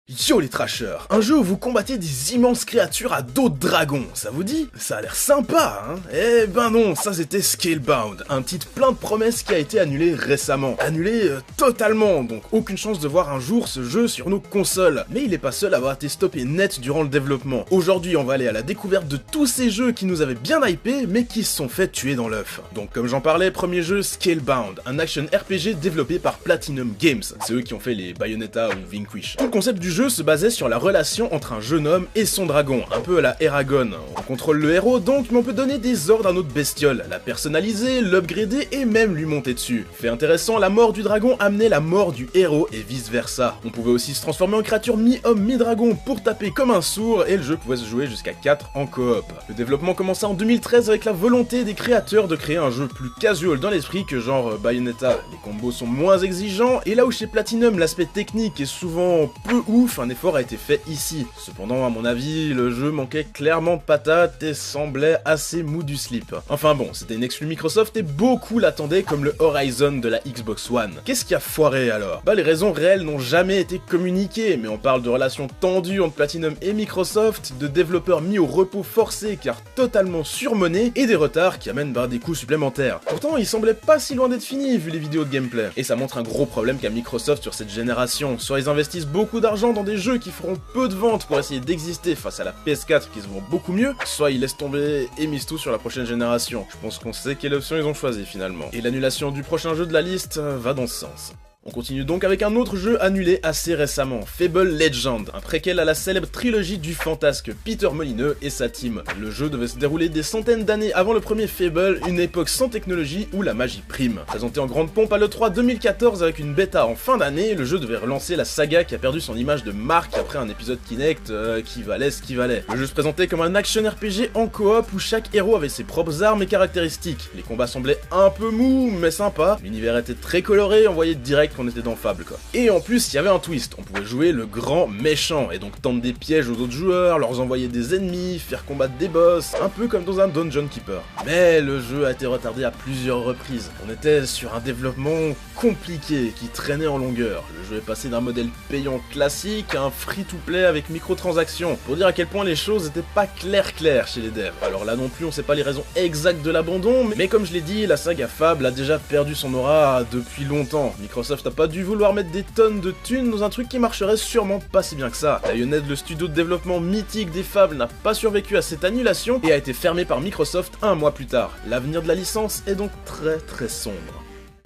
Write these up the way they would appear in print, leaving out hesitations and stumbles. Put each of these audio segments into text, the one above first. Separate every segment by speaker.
Speaker 1: Yo les trashers, un jeu où vous combattez des immenses créatures à dos de dragon, ça vous dit? Ça a l'air sympa, hein? Eh ben non, ça c'était Scalebound, un titre plein de promesses qui a été annulé récemment. Annulé totalement, donc aucune chance de voir un jour ce jeu sur nos consoles. Mais il est pas seul à avoir été stoppé net durant le développement. Aujourd'hui on va aller à la découverte de tous ces jeux qui nous avaient bien hypés, mais qui se sont fait tuer dans l'œuf. Donc comme j'en parlais, premier jeu Scalebound, un action RPG développé par Platinum Games. C'est eux qui ont fait les Bayonetta ou Vanquish. Tout le concept du jeu se basait sur la relation entre un jeune homme et son dragon, un peu à la Eragon. On contrôle le héros donc, mais on peut donner des ordres à notre bestiole, la personnaliser, l'upgrader et même lui monter dessus. Fait intéressant, la mort du dragon amenait la mort du héros et vice versa. On pouvait aussi se transformer en créature mi-homme mi-dragon pour taper comme un sourd et le jeu pouvait se jouer jusqu'à 4 en coop. Le développement commença en 2013 avec la volonté des créateurs de créer un jeu plus casual dans l'esprit que genre Bayonetta. Les combos sont moins exigeants et là où chez Platinum l'aspect technique est souvent peu ouf, un effort a été fait ici. Cependant, à mon avis, le jeu manquait clairement de patates et semblait assez mou du slip. Enfin bon, c'était une exclu Microsoft et beaucoup l'attendaient comme le Horizon de la Xbox One. Qu'est-ce qui a foiré alors? Bah les raisons réelles n'ont jamais été communiquées, mais on parle de relations tendues entre Platinum et Microsoft, de développeurs mis au repos forcé car totalement surmenés, et des retards qui amènent des coûts supplémentaires. Pourtant, il semblait pas si loin d'être fini vu les vidéos de gameplay. Et ça montre un gros problème qu'a Microsoft sur cette génération. Soit ils investissent beaucoup d'argent dans des jeux qui feront peu de ventes pour essayer d'exister face à la PS4 qui se vend beaucoup mieux, soit ils laissent tomber et misent tout sur la prochaine génération. Je pense qu'on sait quelle option ils ont choisi finalement. Et l'annulation du prochain jeu de la liste va dans ce sens. On continue donc avec un autre jeu annulé assez récemment, Fable Legend, un préquel à la célèbre trilogie du fantasque Peter Molineux et sa team. Le jeu devait se dérouler des centaines d'années avant le premier Fable, une époque sans technologie où la magie prime. Présenté en grande pompe à l'E3 2014 avec une bêta en fin d'année, le jeu devait relancer la saga qui a perdu son image de marque après un épisode Kinect qui valait ce qui valait. Le jeu se présentait comme un action RPG en coop où chaque héros avait ses propres armes et caractéristiques. Les combats semblaient un peu mous mais sympas, l'univers était très coloré, on voyait direct qu'on était dans Fable quoi. Et en plus il y avait un twist, on pouvait jouer le grand méchant et donc tendre des pièges aux autres joueurs, leur envoyer des ennemis, faire combattre des boss, un peu comme dans un Dungeon Keeper. Mais le jeu a été retardé à plusieurs reprises. On était sur un développement compliqué qui traînait en longueur. Le jeu est passé d'un modèle payant classique à un free-to-play avec microtransactions, pour dire à quel point les choses étaient pas claires chez les devs. Alors là non plus on sait pas les raisons exactes de l'abandon, mais comme je l'ai dit, la saga Fable a déjà perdu son aura depuis longtemps. Microsoft a pas dû vouloir mettre des tonnes de thunes dans un truc qui marcherait sûrement pas si bien que ça. Lionhead, le studio de développement mythique des Fables, n'a pas survécu à cette annulation et a été fermé par Microsoft un mois plus tard. L'avenir de la licence est donc très sombre.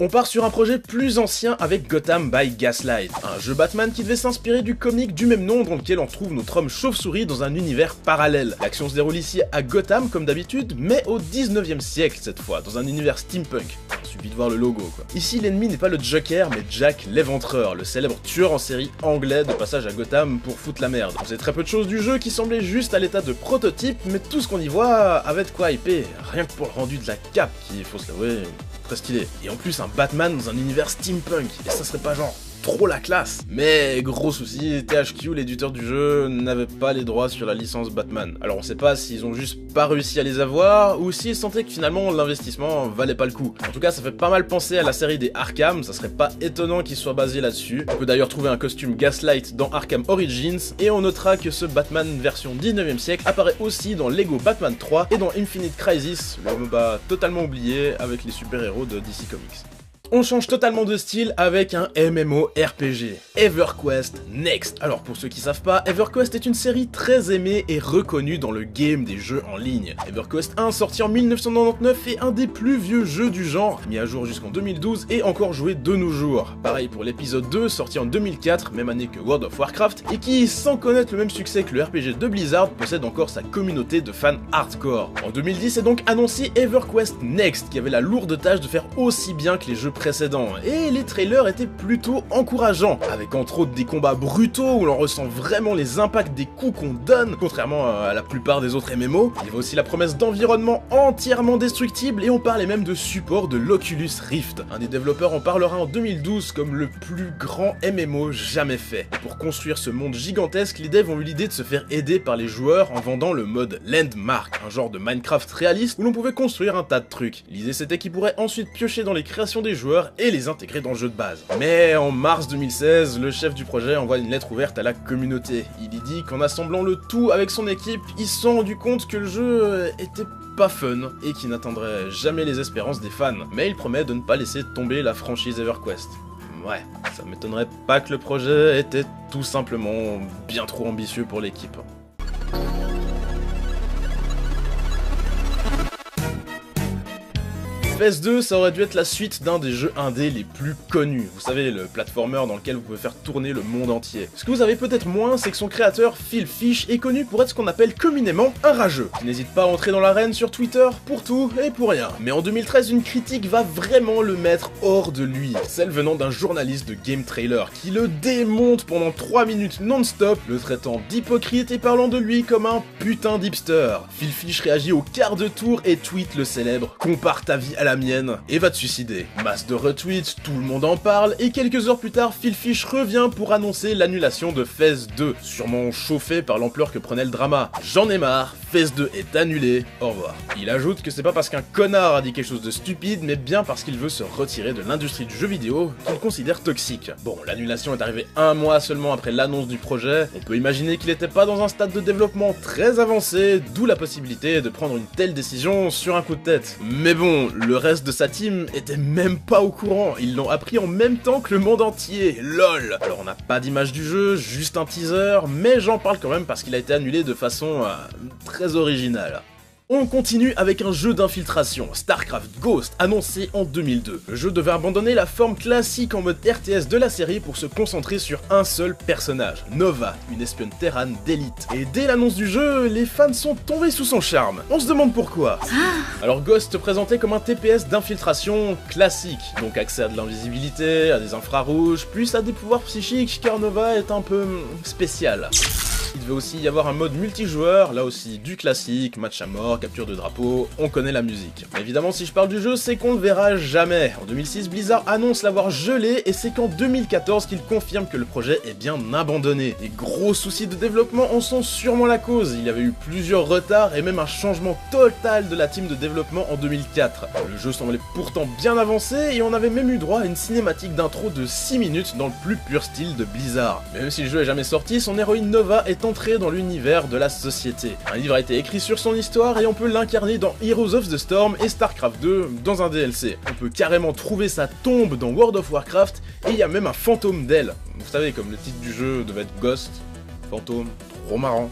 Speaker 1: On part sur un projet plus ancien avec Gotham by Gaslight, un jeu Batman qui devait s'inspirer du comic du même nom dans lequel on trouve notre homme chauve-souris dans un univers parallèle. L'action se déroule ici à Gotham comme d'habitude, mais au 19e siècle cette fois, dans un univers steampunk. Il suffit de voir le logo quoi. Ici l'ennemi n'est pas le Joker mais Jack l'Éventreur, le célèbre tueur en série anglais de passage à Gotham pour foutre la merde. On sait très peu de choses du jeu qui semblait juste à l'état de prototype, mais tout ce qu'on y voit avait de quoi hyper, rien que pour le rendu de la cape qui, faut se l'avouer, très stylé. Et en plus un Batman dans un univers steampunk, et ça serait pas genre trop la classe. Mais gros souci, THQ, l'éditeur du jeu, n'avait pas les droits sur la licence Batman. Alors on sait pas s'ils ont juste pas réussi à les avoir, ou s'ils sentaient que finalement l'investissement valait pas le coup. En tout cas ça fait pas mal penser à la série des Arkham, ça serait pas étonnant qu'il soit basé là-dessus. On peut d'ailleurs trouver un costume Gaslight dans Arkham Origins, et on notera que ce Batman version 19e siècle apparaît aussi dans Lego Batman 3 et dans Infinite Crisis, le MOBA totalement oublié avec les super-héros de DC Comics. On change totalement de style avec un MMORPG, EverQuest Next. Alors pour ceux qui savent pas, EverQuest est une série très aimée et reconnue dans le game des jeux en ligne. EverQuest 1 sorti en 1999 est un des plus vieux jeux du genre, mis à jour jusqu'en 2012 et encore joué de nos jours. Pareil pour l'épisode 2 sorti en 2004, même année que World of Warcraft, et qui, sans connaître le même succès que le RPG de Blizzard, possède encore sa communauté de fans hardcore. En 2010 est donc annoncé EverQuest Next, qui avait la lourde tâche de faire aussi bien que les jeux précédents, et les trailers étaient plutôt encourageants, avec entre autres des combats brutaux où l'on ressent vraiment les impacts des coups qu'on donne, contrairement à la plupart des autres MMO. Il y avait aussi la promesse d'environnement entièrement destructible, et on parlait même de support de l'Oculus Rift. Un des développeurs en parlera en 2012 comme le plus grand MMO jamais fait. Et pour construire ce monde gigantesque, les devs ont eu l'idée de se faire aider par les joueurs en vendant le mode Landmark, un genre de Minecraft réaliste où l'on pouvait construire un tas de trucs. L'idée c'était qu'ils pourraient ensuite piocher dans les créations des joueurs joueurs et les intégrer dans le jeu de base. Mais en mars 2016, le chef du projet envoie une lettre ouverte à la communauté. Il y dit qu'en assemblant le tout avec son équipe, ils se sont rendu compte que le jeu était pas fun et qu'il n'atteindrait jamais les espérances des fans. Mais il promet de ne pas laisser tomber la franchise EverQuest. Ouais, ça m'étonnerait pas que le projet était tout simplement bien trop ambitieux pour l'équipe. FES 2, ça aurait dû être la suite d'un des jeux indés les plus connus. Vous savez, le platformer dans lequel vous pouvez faire tourner le monde entier. Ce que vous avez peut-être moins, c'est que son créateur, Phil Fish, est connu pour être ce qu'on appelle communément un rageux. Il n'hésite pas à entrer dans l'arène sur Twitter pour tout et pour rien. Mais en 2013, une critique va vraiment le mettre hors de lui. Celle venant d'un journaliste de Game Trailer qui le démonte pendant 3 minutes non-stop, le traitant d'hypocrite et parlant de lui comme un putain d'hipster. Phil Fish réagit au quart de tour et tweet le célèbre « Compare ta vie à la mienne et va te suicider ». Masse de retweets, tout le monde en parle, et quelques heures plus tard, Phil Fish revient pour annoncer l'annulation de FES 2, sûrement chauffé par l'ampleur que prenait le drama. J'en ai marre, FES 2 est annulé, au revoir. Il ajoute que c'est pas parce qu'un connard a dit quelque chose de stupide, mais bien parce qu'il veut se retirer de l'industrie du jeu vidéo qu'il considère toxique. Bon, l'annulation est arrivée 1 mois seulement après l'annonce du projet, on peut imaginer qu'il était pas dans un stade de développement très avancé, d'où la possibilité de prendre une telle décision sur un coup de tête. Mais bon, le reste de sa team était même pas au courant, ils l'ont appris en même temps que le monde entier, lol. Alors on n'a pas d'image du jeu, juste un teaser, mais j'en parle quand même parce qu'il a été annulé de façon très originale. On continue avec un jeu d'infiltration, StarCraft Ghost, annoncé en 2002. Le jeu devait abandonner la forme classique en mode RTS de la série pour se concentrer sur un seul personnage, Nova, une espionne Terran d'élite. Et dès l'annonce du jeu, les fans sont tombés sous son charme. On se demande pourquoi. Alors Ghost se présentait comme un TPS d'infiltration classique, donc accès à de l'invisibilité, à des infrarouges, plus à des pouvoirs psychiques car Nova est un peu spécial. Il devait aussi y avoir un mode multijoueur, là aussi du classique, match à mort, capture de drapeau, on connaît la musique. Mais évidemment si je parle du jeu, c'est qu'on le verra jamais. En 2006, Blizzard annonce l'avoir gelé et c'est qu'en 2014 qu'il confirme que le projet est bien abandonné. Des gros soucis de développement en sont sûrement la cause, il y avait eu plusieurs retards et même un changement total de la team de développement en 2004. Le jeu semblait pourtant bien avancé et on avait même eu droit à une cinématique d'intro de 6 minutes dans le plus pur style de Blizzard. Mais même si le jeu est jamais sorti, son héroïne Nova est entrée dans l'univers de la société. Un livre a été écrit sur son histoire et on peut l'incarner dans Heroes of the Storm et StarCraft 2 dans un DLC. On peut carrément trouver sa tombe dans World of Warcraft et il y a même un fantôme d'elle. Vous savez, comme le titre du jeu devait être Ghost, fantôme, trop marrant.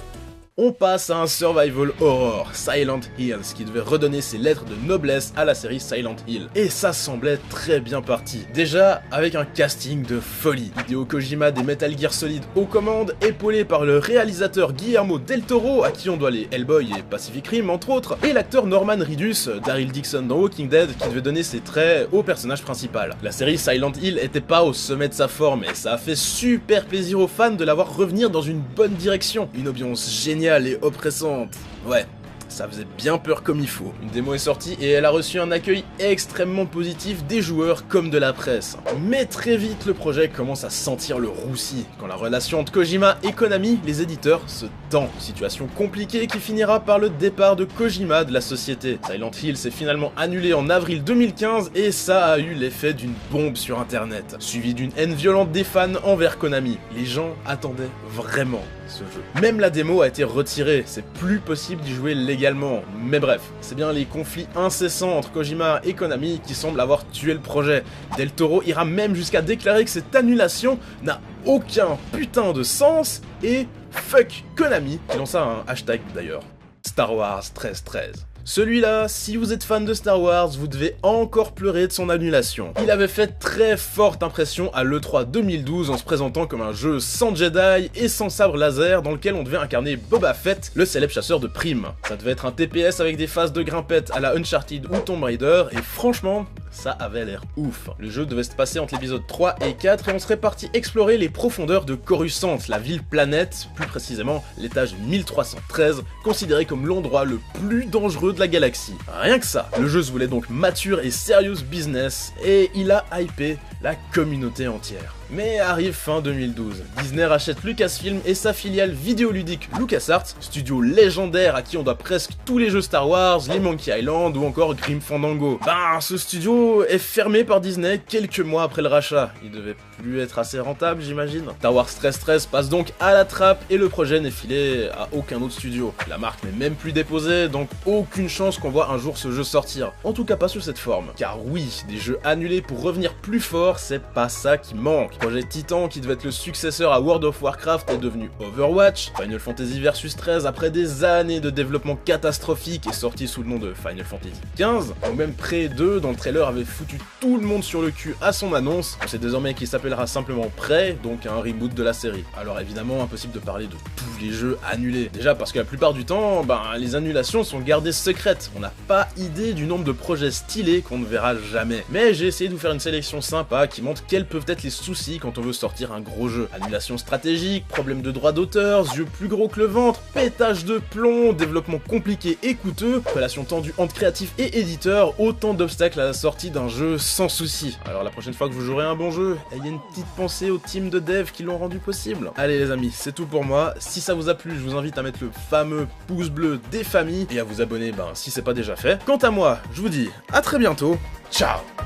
Speaker 1: On passe à un survival horror, Silent Hills, qui devait redonner ses lettres de noblesse à la série Silent Hill. Et ça semblait très bien parti. Déjà, avec un casting de folie. Hideo Kojima des Metal Gear Solid aux commandes, épaulé par le réalisateur Guillermo del Toro, à qui on doit les Hellboy et Pacific Rim entre autres, et l'acteur Norman Reedus, Daryl Dixon dans Walking Dead, qui devait donner ses traits au personnage principal. La série Silent Hill était pas au sommet de sa forme, et ça a fait super plaisir aux fans de la voir revenir dans une bonne direction. Une ambiance géniale et oppressante. Ouais, ça faisait bien peur comme il faut. Une démo est sortie et elle a reçu un accueil extrêmement positif des joueurs comme de la presse. Mais très vite, le projet commence à sentir le roussi, quand la relation entre Kojima et Konami, les éditeurs, se tend. Situation compliquée qui finira par le départ de Kojima de la société. Silent Hill s'est finalement annulé en avril 2015 et ça a eu l'effet d'une bombe sur internet, suivi d'une haine violente des fans envers Konami. Les gens attendaient vraiment ce jeu. Même la démo a été retirée, c'est plus possible d'y jouer légalement. Mais bref, c'est bien les conflits incessants entre Kojima et Konami qui semblent avoir tué le projet. Del Toro ira même jusqu'à déclarer que cette annulation n'a aucun putain de sens et fuck Konami, qui lança un hashtag d'ailleurs. Star Wars 1313. Celui-là, si vous êtes fan de Star Wars, vous devez encore pleurer de son annulation. Il avait fait très forte impression à l'E3 2012 en se présentant comme un jeu sans Jedi et sans sabre laser dans lequel on devait incarner Boba Fett, le célèbre chasseur de primes. Ça devait être un TPS avec des phases de grimpette à la Uncharted ou Tomb Raider et franchement, ça avait l'air ouf. Le jeu devait se passer entre l'épisode 3 et 4 et on serait parti explorer les profondeurs de Coruscant, la ville-planète, plus précisément l'étage 1313, considéré comme l'endroit le plus dangereux de la galaxie. Rien que ça. Le jeu se voulait donc mature et serious business et il a hypé la communauté entière. Mais arrive fin 2012, Disney rachète Lucasfilm et sa filiale vidéoludique LucasArts, studio légendaire à qui on doit presque tous les jeux Star Wars, les Monkey Island ou encore Grim Fandango. Ben, ce studio est fermé par Disney quelques mois après le rachat. Il devait plus être assez rentable, j'imagine. Star Wars 1313 passe donc à la trappe et le projet n'est filé à aucun autre studio. La marque n'est même plus déposée, donc aucune chance qu'on voit un jour ce jeu sortir. En tout cas pas sous cette forme. Car oui, des jeux annulés pour revenir plus fort, c'est pas ça qui manque. Projet Titan, qui devait être le successeur à World of Warcraft, est devenu Overwatch. Final Fantasy Versus 13, après des années de développement catastrophique, est sorti sous le nom de Final Fantasy 15. Ou même Prey 2, dont le trailer avait foutu tout le monde sur le cul à son annonce. On sait désormais qu'il s'appellera simplement Prey, donc un reboot de la série. Alors évidemment, impossible de parler de tous les jeux annulés. Déjà parce que la plupart du temps, les annulations sont gardées secrètes. On n'a pas idée du nombre de projets stylés qu'on ne verra jamais. Mais j'ai essayé de vous faire une sélection sympa qui montre quels peuvent être les soucis quand on veut sortir un gros jeu. Annulation stratégique, problème de droit d'auteur, yeux plus gros que le ventre, pétage de plomb, développement compliqué et coûteux, relation tendue entre créatif et éditeur, autant d'obstacles à la sortie d'un jeu sans souci. Alors la prochaine fois que vous jouerez un bon jeu, ayez une petite pensée aux teams de dev qui l'ont rendu possible. Allez les amis, c'est tout pour moi. Si ça vous a plu, je vous invite à mettre le fameux pouce bleu des familles et à vous abonner si c'est pas déjà fait. Quant à moi, je vous dis à très bientôt. Ciao.